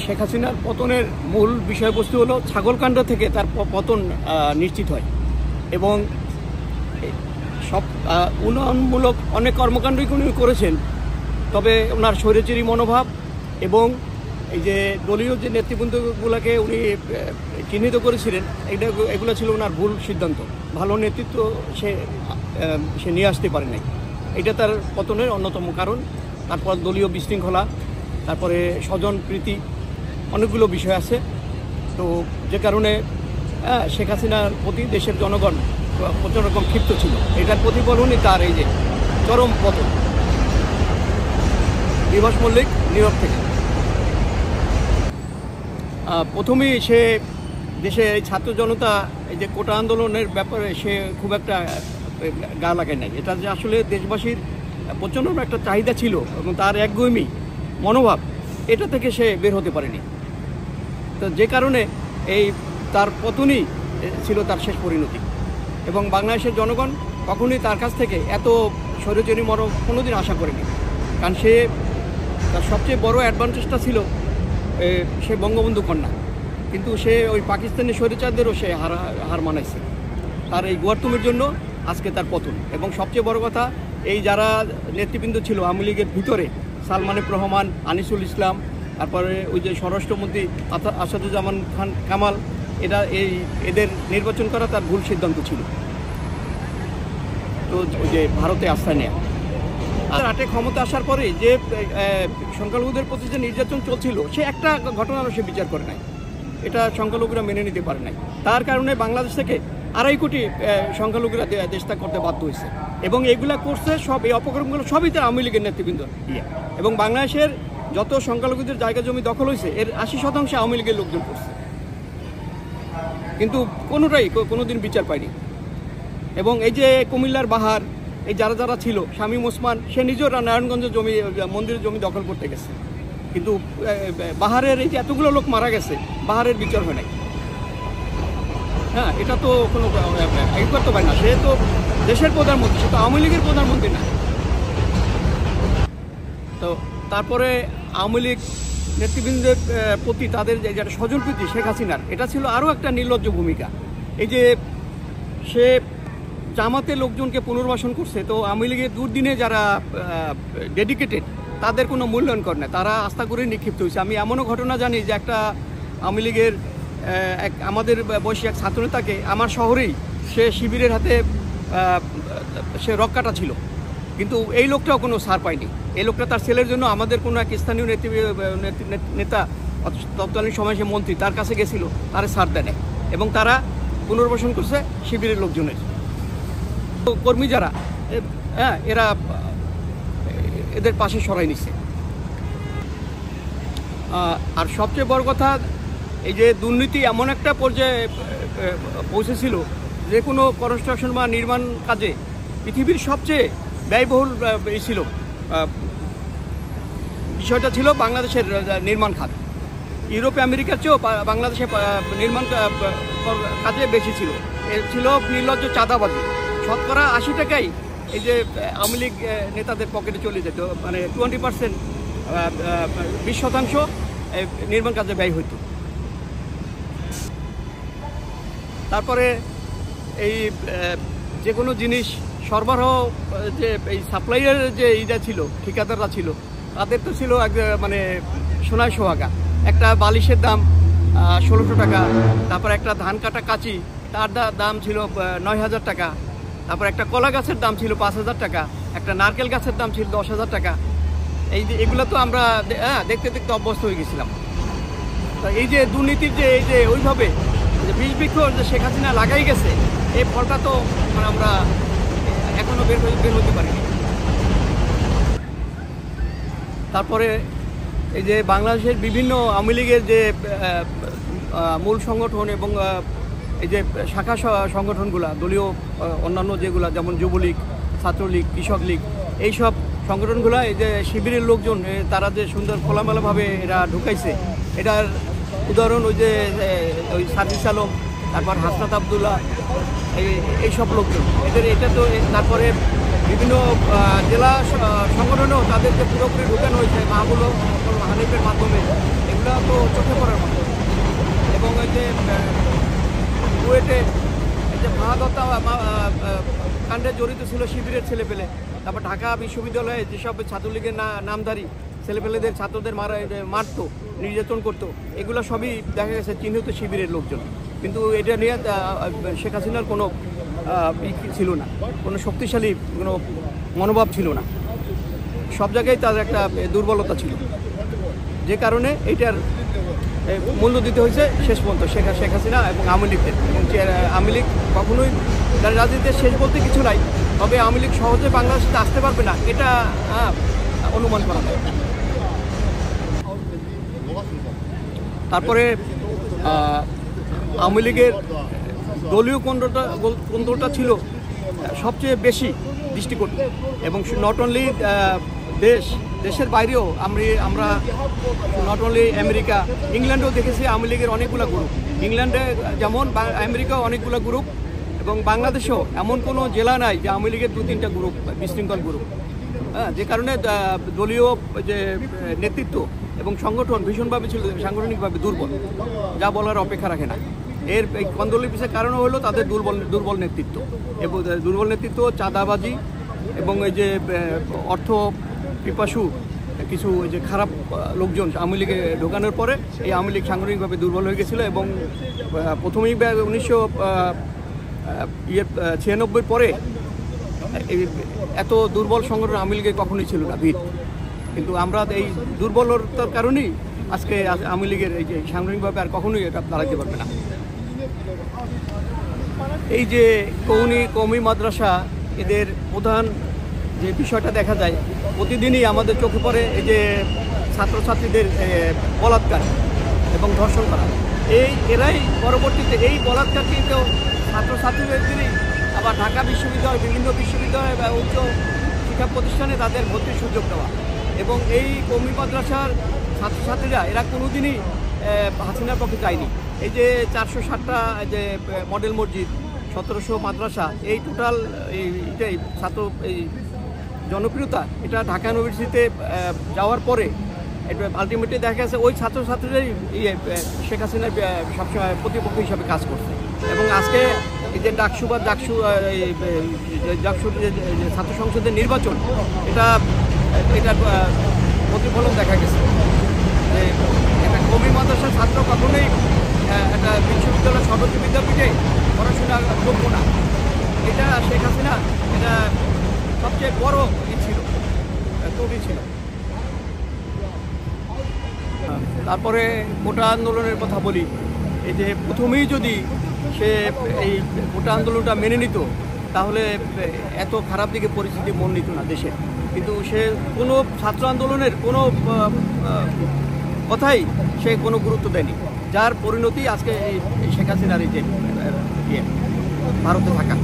শেখ হাসিনার পতনের মূল বিষয়বস্তু হলো ছাগলকাণ্ড থেকে তার পতন নিশ্চিত হয় এবং সব উন্নয়নমূলক অনেক কর্মকাণ্ডই উনি করেছেন। তবে ওনার স্বৈরাচারী মনোভাব এবং এই যে দলীয় যে নেতৃবৃন্দগুলোকে উনি চিহ্নিত করেছিলেন এগুলো ছিল ওনার ভুল সিদ্ধান্ত। ভালো নেতৃত্ব সে নিয়ে আসতে পারে নাই, এটা তার পতনের অন্যতম কারণ। তারপর দলীয় বিশৃঙ্খলা, তারপরে স্বজন প্রীতি, অনেকগুলো বিষয় আছে। তো যে কারণে শেখ হাসিনার প্রতি দেশের জনগণ প্রচুর রকম ক্ষিপ্ত ছিল। এটার প্রতিফলনই তার এই যে চরম পতন। বিভাস মল্লিক নিউ ইয়র্ক থেকে। প্রথমেই সে দেশে ছাত্র জনতা এই যে কোটা আন্দোলনের ব্যাপারে সে খুব একটা গা লাগায় নাই। এটা যে আসলে দেশবাসীর প্রচণ্ড একটা চাহিদা ছিল এবং তার একগুঁয়েমি মনোভাব, এটা থেকে সে বের হতে পারেনি। তো যে কারণে এই তার পতনই ছিল তার শেষ পরিণতি। এবং বাংলাদেশের জনগণ কখনোই তার কাছ থেকে এত স্বৈরাচারী মনোভাব কোনোদিন আশা করেনি। কারণ সে তার সবচেয়ে বড় অ্যাডভান্টেজটা ছিল সে বঙ্গবন্ধু কন্যা, কিন্তু সে ওই পাকিস্তানি স্বৈরাচারদেরও সে হার মানাইছে। তার এই গোয়ার্তুমের জন্য আজকে তার পতন। এবং সবচেয়ে বড় কথা, এই যারা নেতৃবৃন্দ ছিল আওয়ামী লীগের ভিতরে, সালমান এফ রহমান, আনিসুল ইসলাম, তারপরে ওই যে স্বরাষ্ট্রমন্ত্রী আসাদুজ্জামান খান কামাল, এদের নির্বাচন করা তার ভুল সিদ্ধান্ত ছিল। তো ওই যে ভারতে আশ্রয় নেয়া। আর 8 ক্ষমতা আসার পরে যে সংখ্যালঘুদের প্রতি যে নির্যাতন চলছিল, সে একটা ঘটনারও সে বিচার করে নাই। এটা সংখ্যালঘুরা মেনে নিতে পারে নাই। তার কারণে বাংলাদেশ থেকে 2.5 কোটি সংখ্যালঘুরা দেশ ত্যাগ করতে বাধ্য হয়েছে। এবং এগুলা করছে সব, এই অপকর্মগুলো সবই তার আওয়ামী লীগের নেতৃবৃন্দ দিয়ে। এবং বাংলাদেশের যত সংখ্যালঘুদের জায়গা জমি দখল হয়েছে এর 80% আওয়ামী লীগের লোকজন করছে, কিন্তু কোনোটাই কোনোদিন বিচার পায়নি। এবং এই যে কুমিল্লার বাহার, এই যারা ছিল, শামীম ওসমান, সে নিজের নারায়ণগঞ্জের জমি, মন্দিরের জমি দখল করতে গেছে, কিন্তু বাহারের এই যে এতগুলো লোক মারা গেছে, বাহারের বিচার হয় নাই। হ্যাঁ, এটা তো কোনো করতে পারে না। সে তো দেশের প্রধানমন্ত্রী, সে তো আওয়ামী লীগের প্রধানমন্ত্রী না। তো তারপরে আওয়ামী লীগ নেতৃবৃন্দের প্রতি তাদের যে একটা স্বজনপ্রীতি শেখ হাসিনার, এটা ছিল আরও একটা নির্লজ্জ ভূমিকা। এই যে সে জামাতের লোকজনকে পুনর্বাসন করছে, তো আওয়ামী লীগের দুর্দিনে যারা ডেডিকেটেড তাদের কোনো মূল্যায়ন করে না, তারা আস্থা করে নিক্ষিপ্ত হয়েছে। আমি এমনও ঘটনা জানি যে একটা আওয়ামী লীগের আমাদের বয়সী এক ছাত্রনেতাকে আমার শহরেই সে শিবিরের হাতে সে রক্ষাটা ছিল, কিন্তু এই লোকটাও কোনো ছাড় পায়নি। এই লোকটা তার ছেলের জন্য আমাদের কোনো এক স্থানীয় নেতা, তৎকালীন সময় সে মন্ত্রী, তার কাছে গেছিল, তারা ছাড় দেয় না। এবং তারা পুনর্বাসন করছে শিবিরের লোকজনের কর্মী যারা, হ্যাঁ, এদের পাশে সরাই নিচ্ছে। আর সবচেয়ে বড় কথা, এই যে দুর্নীতি এমন একটা পর্যায়ে পৌঁছেছিল, যে কোনো কনস্ট্রাকশন বা নির্মাণ কাজে পৃথিবীর সবচেয়ে ব্যয়বহুল ছিল বিষয়টা ছিল বাংলাদেশের নির্মাণ খাত। ইউরোপে আমেরিকার চেয়েও বাংলাদেশে নির্মাণ কাজে বেশি ছিল। এর ছিল নির্লজ্জ চাঁদাবাজি। শতকরা 80 টাকাই এই যে আওয়ামী লীগ নেতাদের পকেটে চলে যেত, মানে 20%, 20% নির্মাণ কাজে ব্যয় হইত। তারপরে এই যে কোনো জিনিস সরবরাহ, যে এই সাপ্লাইয়ের যে ইটা ছিল, ঠিকাদাররা ছিল, তাদের তো ছিল মানে সোনায় সোহাগা। একটা বালিশের দাম 1600 টাকা, তারপর একটা ধান কাটা কাঁচি, তার দাম ছিল 9000 টাকা, তারপর একটা কলা গাছের দাম ছিল 5000 টাকা, একটা নারকেল গাছের দাম ছিল 10,000 টাকা। এই যে এগুলো তো আমরা দেখতে দেখতে অভ্যস্ত হয়ে গেছিলাম। তো এই যে দুর্নীতির যে এই যে ওইভাবে যে বিষ বৃক্ষ যে শেখ হাসিনা লাগাই গেছে, এই ফলটা তো মানে আমরা এখনো বের হতে পারিনি। তারপরে এই যে বাংলাদেশের বিভিন্ন আওয়ামী লীগের যে মূল সংগঠন এবং এই যে শাখা সংগঠনগুলা, দলীয় অন্যান্য যেগুলা, যেমন যুবলীগ, ছাত্রলীগ, কৃষক লীগ, এইসব সংগঠনগুলো এই যে শিবিরের লোকজন তারা যে সুন্দর খোলামেলাভাবে এরা ঢুকাইছে, এটার উদাহরণ ওই যে ওই সার্জিস আলম, তারপর হাসনাত আবদুল্লাহ, এইসব লোকজন এটা তো। তারপরে বিভিন্ন জেলা সংগঠনেও তাদেরকে পুরোপুরি ঢুকানো হয়েছে মাহবুব হানিফের মাধ্যমে। এগুলো তো বুয়েটে এই যে ফাহাদ হত্যা কাণ্ডে জড়িত ছিল শিবিরের ছেলেপেলে, তারপর ঢাকা বিশ্ববিদ্যালয়ে যেসব ছাত্রলীগের নামধারী ছেলেপেলেদের ছাত্রদের মারতো, নির্যাতন করতো, এগুলো সবই দেখা গেছে চিহ্নিত শিবিরের লোকজন। কিন্তু এটা নিয়ে শেখ হাসিনার কোনো ছিল না, কোনো শক্তিশালী কোনো মনোভাব ছিল না, সব জায়গায় তার একটা দুর্বলতা ছিল, যে কারণে এইটার মূল্য দিতে হয়েছে শেষ পর্যন্ত শেখ হাসিনা এবং আওয়ামী লীগের। এবং আওয়ামী লীগ কখনোই তার রাজনীতিতে শেষ বলতে কিছু নাই, তবে আওয়ামী লীগ সহজে বাংলাদেশে আসতে পারবে না এটা অনুমান করা যায়। তারপরে আওয়ামী লীগের দলীয় কন্ট্রোলটা ছিল সবচেয়ে বেশি দৃষ্টিকটু, এবং নট অনলি দেশের বাইরেও আমরা নট অনলি আমেরিকা, ইংল্যান্ডেও দেখেছি আওয়ামী লীগের অনেকগুলো গ্রুপ, ইংল্যান্ডে যেমন আমেরিকাও অনেকগুলো গ্রুপ, এবং বাংলাদেশেও এমন কোনো জেলা নাই যে আওয়ামী লীগের 2-3টা গ্রুপ, বিশৃঙ্খল গ্রুপ। হ্যাঁ, যে কারণে দলীয় যে নেতৃত্ব এবং সংগঠন ভীষণভাবে ছিল সাংগঠনিকভাবে দুর্বল, যা বলার অপেক্ষা রাখে না। এর এই কন্দলের পিছনে কারণও হলো তাদের দুর্বল নেতৃত্ব, এবং দুর্বল নেতৃত্ব, চাঁদাবাজি, এবং এই যে অর্থ পিপাসু কিছু যে খারাপ লোকজন আওয়ামী লীগে ঢোকানোর পরে এই আওয়ামী লীগ সাংগঠনিকভাবে দুর্বল হয়ে গেছিলো। এবং প্রথমেই 1996 পরে এত দুর্বল সংগঠন আওয়ামী লীগে কখনোই ছিল না ভিড়, কিন্তু আমরা এই দুর্বলতার কারণেই আজকে আওয়ামী লীগের এই যে সাংগঠনিকভাবে আর কখনোই এটা দাঁড়াতে পারবে না। এই যে কওমি মাদ্রাসা, এদের প্রধান যে বিষয়টা দেখা যায় প্রতিদিনই আমাদের চোখে পড়ে, এই যে ছাত্রছাত্রীদের বলাৎকার এবং ধর্ষণ করা, এরাই পরবর্তীতে এই বলাৎকারকেও ছাত্রছাত্রীদেরই আবার ঢাকা বিশ্ববিদ্যালয়, বিভিন্ন বিশ্ববিদ্যালয় বা উচ্চ শিক্ষা প্রতিষ্ঠানে তাদের ভর্তির সুযোগ দেওয়া। এবং এই কওমি মাদ্রাসার ছাত্রছাত্রীরা এরা কোনোদিনই হাসিনার পক্ষে যায়নি। এই যে 460টা যে মডেল মসজিদ, 1700 মাদ্রাসা, এই টোটাল এইটাই ছাত্র এই জনপ্রিয়তা, এটা ঢাকা ইউনিভার্সিটিতে যাওয়ার পরে এটা আলটিমেটলি দেখা গেছে ওই ছাত্রছাত্রীরাই শেখ হাসিনার সবসময় প্রতিপক্ষ হিসাবে কাজ করছে। এবং আজকে এই যে ডাকসু যে ছাত্র সংসদের নির্বাচন, এটার প্রতিফলন দেখা গেছে যে একটা কওমি মাদ্রাসার ছাত্র কখনোই একটা বিশ্ববিদ্যালয় সরকারি বিদ্যাপীঠে পড়াশোনা যোগ্য না। এটা শেখ হাসিনা এটা সবচেয়ে বড় ছিল, ত্রুটি ছিল। তারপরে কোটা আন্দোলনের কথা বলি, এই যে প্রথমেই যদি সে এই কোটা আন্দোলনটা মেনে নিত তাহলে এত খারাপ দিকে পরিস্থিতি মন নিত না দেশে, কিন্তু সে কোনো ছাত্র আন্দোলনের কোনো কথাই সে কোনো গুরুত্ব দেয়নি, যার পরিণতি আজকে এই শেখ হাসিনার এই যে ভারতে থাকা।